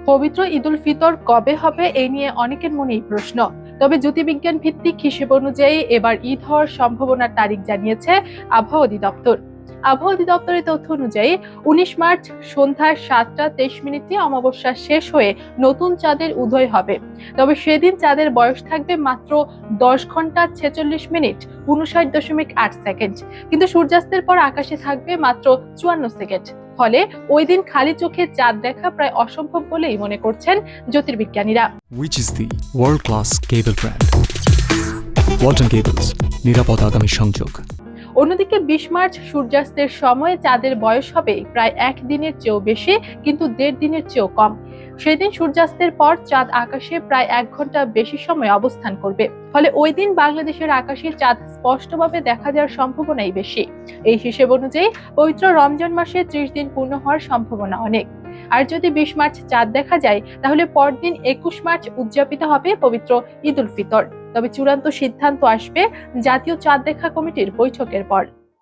পবিত্র ঈদুল ফিতর কবে হবে এই নিয়ে অনেকের মনেই প্রশ্ন। তবে জ্যোতির্বিজ্ঞান ভিত্তিক হিসেব অনুযায়ী এবার ঈদ হওয়ার সম্ভাবনার তারিখ জানিয়েছে আবহাওয়া অধিদপ্তর। আবহাওয়া অধিদপ্তরের তথ্য অনুযায়ী ১৯ মার্চ সন্ধ্যা ৭টা ২৩ অমাবস্যা শেষ হয়ে নতুন চাঁদের উদয় হবে। তবে সেদিন চাঁদের বয়স থাকবে মাত্র ১০ ঘন্টা ৪৬ মিনিট ৫৯.৮ সেকেন্ড, কিন্তু সূর্যাস্তের পর আকাশে থাকবে মাত্র ৫৪ সেকেন্ড। ফলে ওই দিন খালি চোখে চাঁদ দেখা প্রায় অসম্ভব বলেই মনে করছেন জ্যোতির্বিজ্ঞানীরা। Which is the world-class cable brand? Walton Cables, নিরাপদ আগামী সংযোগ। অন্যদিকে ২০ মার্চ সূর্যাস্তের সময় চাঁদের বয়স হবে প্রায় ১ দিনের চেয়েও বেশি, কিন্তু ১.৫ দিনের চেয়েও কম। সেদিন সূর্যাস্তের পর চাঁদ আকাশে প্রায় ১ ঘন্টা বেশি সময় অবস্থান করবে। ফলে ওই দিন বাংলাদেশের আকাশে চাঁদ স্পষ্টভাবে দেখা যাওয়ার সম্ভাবনাই বেশি। এই হিসেব অনুযায়ী পবিত্র রমজান মাসে ৩০ দিন পূর্ণ হওয়ার সম্ভাবনা অনেক। আর যদি ২০ মার্চ চাঁদ দেখা যায়, তাহলে পরদিন ২১ মার্চ উদযাপিত হবে পবিত্র ঈদুল ফিতর। তবে চূড়ান্ত সিদ্ধান্ত আসবে জাতীয় চাঁদ দেখা কমিটির বৈঠকের পর।